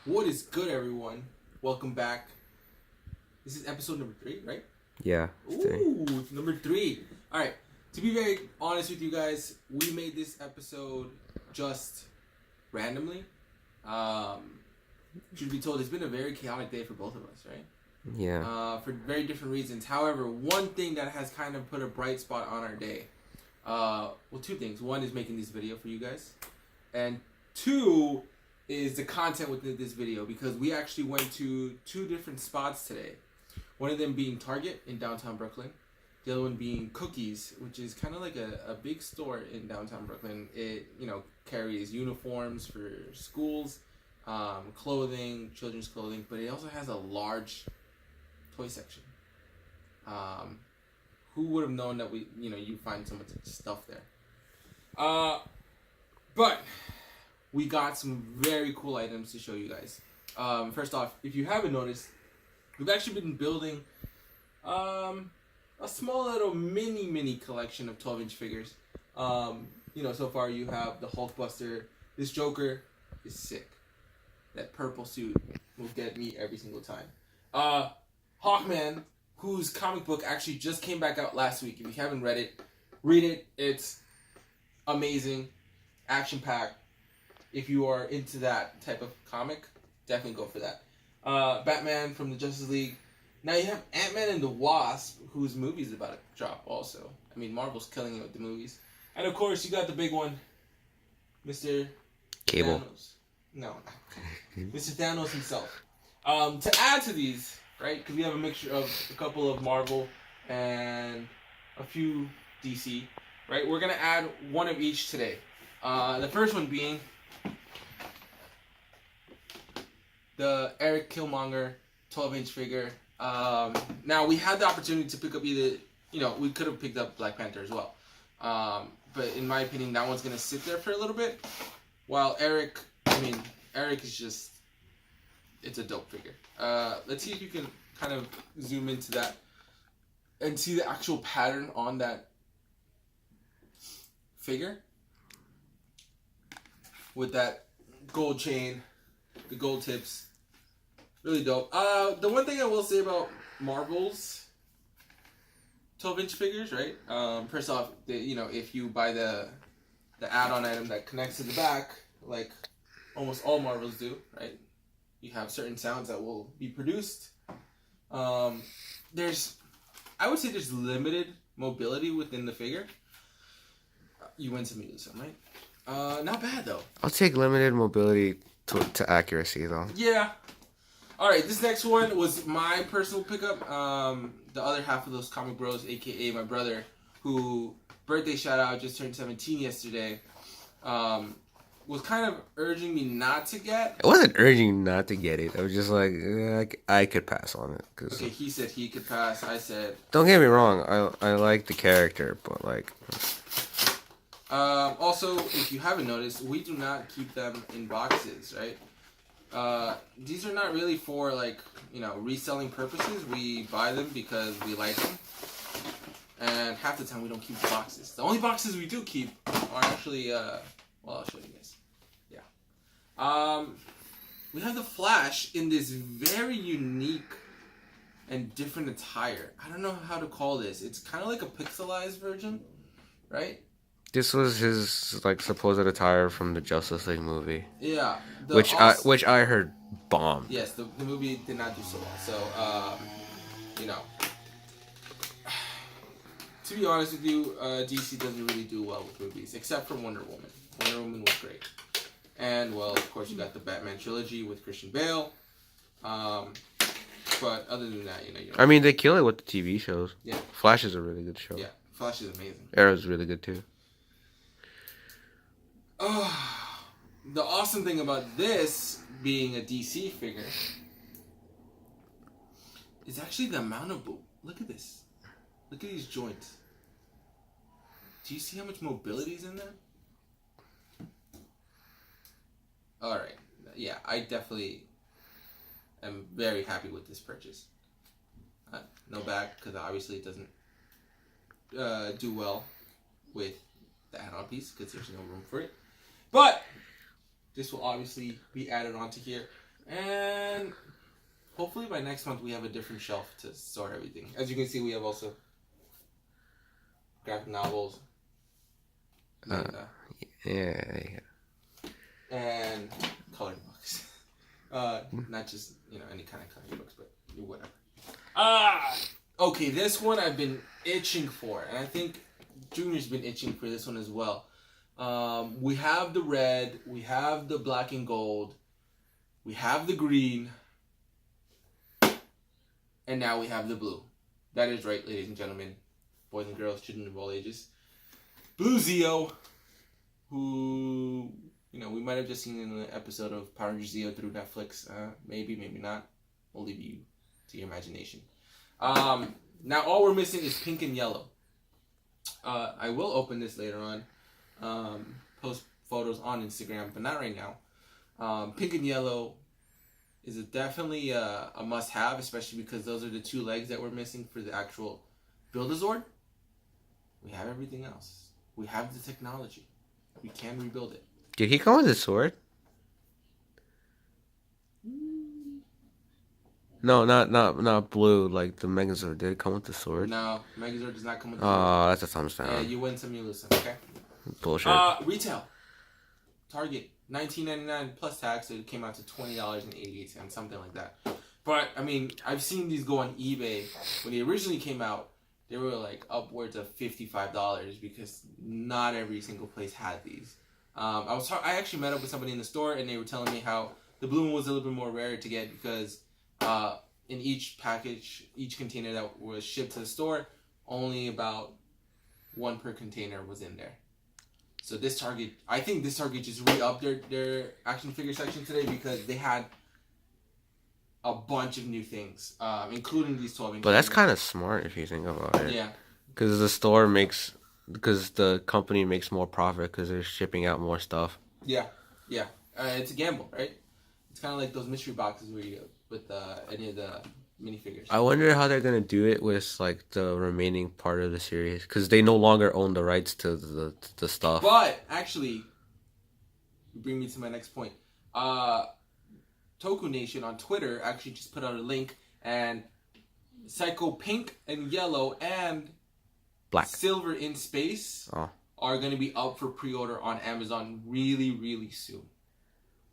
What is good, everyone? Welcome back. This is episode number 3, right? Yeah. Ooh, it's number 3. All right. To be very honest with you guys, we made this episode just randomly. Should be told, it's been a very chaotic day for both of us, right? Yeah. For very different reasons. However, one thing that has kind of put a bright spot on our day. Well, two things. One is making this video for you guys, and two is the content within this video, because we actually went to 2 different spots today. One of them being Target in downtown Brooklyn. The other one being Cookies, which is kind of like a big store in downtown Brooklyn. It, carries uniforms for schools, clothing, children's clothing, but it also has a large toy section. Who would have known that you find so much stuff there? But we got some very cool items to show you guys. First off, if you haven't noticed, we've actually been building a small little mini collection of 12-inch figures. So far you have the Hulkbuster. This Joker is sick. That purple suit will get me every single time. Hawkman, whose comic book actually just came back out last week. If you haven't read it, read it. It's amazing, action-packed. If you are into that type of comic, definitely go for that. Batman from the Justice League. Now you have Ant-Man and the Wasp, whose movie is about to drop also. I mean, Marvel's killing it with the movies. And of course, you got the big one, Mr. Cable. Thanos. No. Mr. Thanos himself. To add to these, right, because we have a mixture of a couple of Marvel and a few DC, right, we're going to add one of each today. The first one being the Eric Killmonger 12-inch figure. Now, we had the opportunity to pick up either, we could have picked up Black Panther as well. But in my opinion, that one's going to sit there for a little bit. While Eric is just, it's a dope figure. Let's see if you can kind of zoom into that and see the actual pattern on that figure. With that gold chain, the gold tips. Really dope. The one thing I will say about Marvel's 12-inch figures, right? First off, if you buy the add-on item that connects to the back, like almost all Marvels do, right? You have certain sounds that will be produced. I would say there's limited mobility within the figure. You win some, you lose some, right? Not bad though. I'll take limited mobility to accuracy though. Yeah. All right, this next one was my personal pickup. The other half of those comic bros, aka my brother, who birthday shout out, just turned 17 yesterday, was kind of urging me not to get. It wasn't urging not to get it. I was just like, I could pass on it. Okay, he said he could pass. I said. Don't get me wrong. I like the character, but like. Also, if you haven't noticed, we do not keep them in boxes, right? These are not really for reselling purposes. We buy them because we like them, and half the time we don't keep the boxes. The only boxes we do keep are actually I'll show you guys. Yeah. We have the Flash in this very unique and different attire. I don't know how to call this. It's kind of like a pixelized version, right? This was his supposed attire from the Justice League movie. Yeah. Which I heard bombed. Yes, the movie did not do so well. So to be honest with you, DC doesn't really do well with movies, except for Wonder Woman. Wonder Woman was great. And, well, of course, you got the Batman trilogy with Christian Bale. But other than that, I mean, they kill it with the TV shows. Yeah. Flash is a really good show. Yeah, Flash is amazing. Arrow's really good, too. The awesome thing about this being a DC figure is actually the amount of... Look at this. Look at these joints. Do you see how much mobility is in there? Alright. Yeah, I definitely am very happy with this purchase. No back, because obviously it doesn't do well with the add-on piece, because there's no room for it. But this will obviously be added onto here. And hopefully by next month we have a different shelf to store everything. As you can see, we have also graphic novels, manga, Yeah. and coloring books. Not just any kind of coloring books, but whatever. Okay, this one I've been itching for, and I think Junior's been itching for this one as well. We have the red, we have the black and gold, we have the green, and now we have the blue. That is right, ladies and gentlemen, boys and girls, children of all ages. Blue Zeo, who we might have just seen in an episode of Power Rangers Zeo through Netflix. Maybe not. We'll leave you to your imagination. Now all we're missing is pink and yellow. I will open this later on. Post photos on Instagram, but not right now. Pink and yellow is definitely a must-have, especially because those are the two legs that we're missing for the actual Build-A-Zord. We have everything else. We have the technology. We can rebuild it. Did he come with a sword? No, not blue. Like the Megazord. Did it come with the sword? No, Megazord does not come with the sword. sword. Oh, that's a thumbs down. Yeah, you win some, you lose some. Okay. Bullshit. Retail. Target $19.99 plus tax. So it came out to $20.88, something like that. But I mean, I've seen these go on eBay. When they originally came out, they were like upwards of $55 because not every single place had these. I actually met up with somebody in the store, and they were telling me how the blue one was a little bit more rare to get because in each package, each container that was shipped to the store, only about one per container was in there. So I think this Target just re-upped their action figure section today because they had a bunch of new things, including these 12-inch. But that's kind of smart if you think about it. Yeah. Because the company makes more profit because they're shipping out more stuff. Yeah. It's a gamble, right? It's kind of like those mystery boxes where you get with any of the minifigures. I wonder how they're gonna do it with like the remaining part of the series because they no longer own the rights to the stuff. But actually, bring me to my next point. Toku Nation on Twitter actually just put out a link, and Psycho Pink and Yellow and Black Silver in Space are going to be up for pre-order on Amazon really, really soon.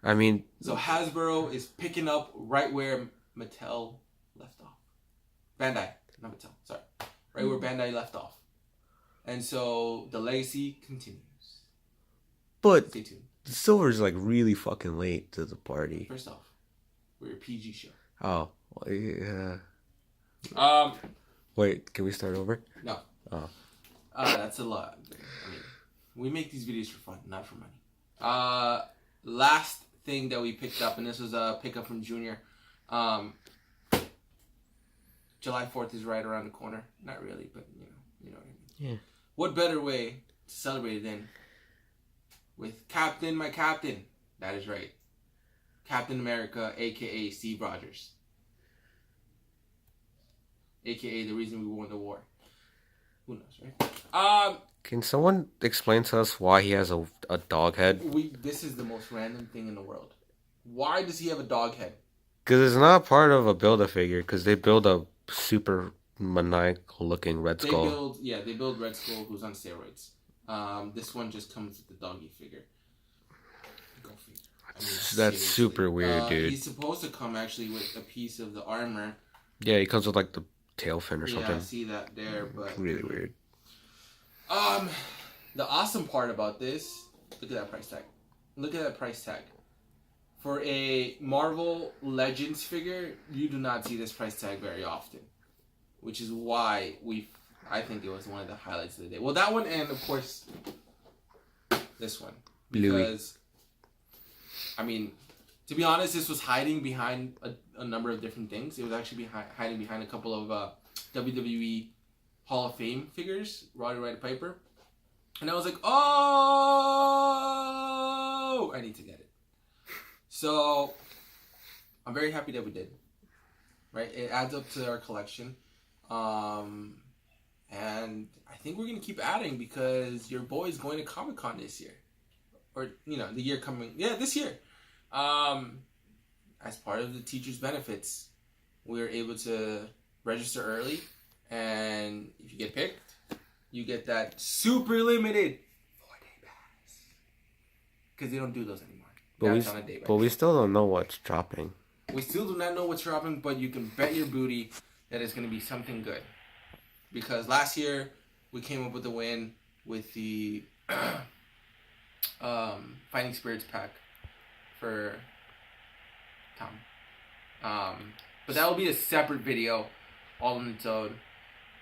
I mean, so Hasbro is picking up right where Mattel left off. Bandai, not Mattel, sorry. Right where Bandai left off. And so the legacy continues. But stay tuned. Silver's like really fucking late to the party. First off, we're a PG show. Oh, yeah. Wait, can we start over? No. Oh. That's a lot. I mean, we make these videos for fun, not for money. Last thing that we picked up, and this was a pickup from Junior. July 4th is right around the corner. Not really, but you know what I mean. Yeah. What better way to celebrate it than with Captain, my Captain? That is right. Captain America, a.k.a. Steve Rogers. A.k.a. the reason we won the war. Who knows, right? Can someone explain to us why he has a dog head? This is the most random thing in the world. Why does he have a dog head? Because it's not part of a Build-A-Figure, because they build a super maniacal-looking Red Skull. They build Red Skull, who's on steroids. This one just comes with the doggy figure. Go figure. I mean, that's super weird, dude. He's supposed to come actually with a piece of the armor. Yeah, he comes with like the tail fin or something. Yeah, I see that there, but really weird. The awesome part about this, look at that price tag. Look at that price tag. For a Marvel Legends figure, you do not see this price tag very often, which is why I think it was one of the highlights of the day. Well, that one, and of course this one, because I mean, to be honest, this was hiding behind a number of different things. It was actually hiding behind a couple of WWE Hall of Fame figures, Roddy Piper. And I was like, oh, I need to get it. So I'm very happy that we did. Right? It adds up to our collection. And I think we're going to keep adding because your boy is going to Comic-Con this year. Or, the year coming. Yeah, this year. I as part of the teachers' benefits, we're able to register early, and if you get picked, you get that super limited 4-day pass. Because they don't do those anymore. But we still don't know what's dropping. We still do not know what's dropping, but you can bet your booty that it's going to be something good. Because last year, we came up with a win with the Fighting Spirits pack for Tom. But that will be a separate video all on its own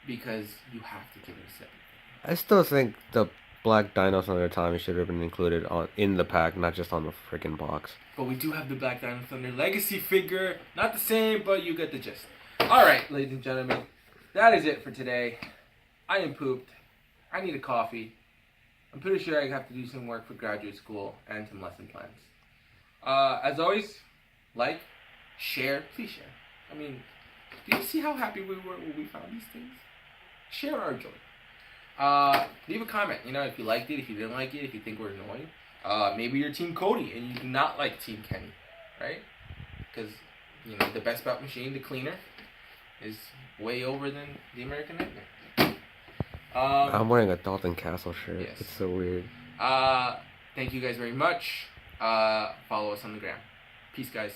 because you have to give it a separate video. I still think the Black Dinos Thunder Tommy should have been included in the pack, not just on the freaking box. But we do have the Black Dino Thunder Legacy figure. Not the same, but you get the gist. Alright, ladies and gentlemen. That is it for today. I am pooped. I need a coffee. I'm pretty sure I have to do some work for graduate school and some lesson plans. As always, like, share. Please share. I mean, do you see how happy we were when we found these things? Share our joy. Leave a comment, if you liked it, if you didn't like it, if you think we're annoying. Maybe you're Team Cody and you do not like Team Kenny, right? Because, the Best Bout machine, the cleaner, is way over than the American Nightmare. I'm wearing a Dalton Castle shirt. Yes. It's so weird. Thank you guys very much. Follow us on the gram. Peace, guys.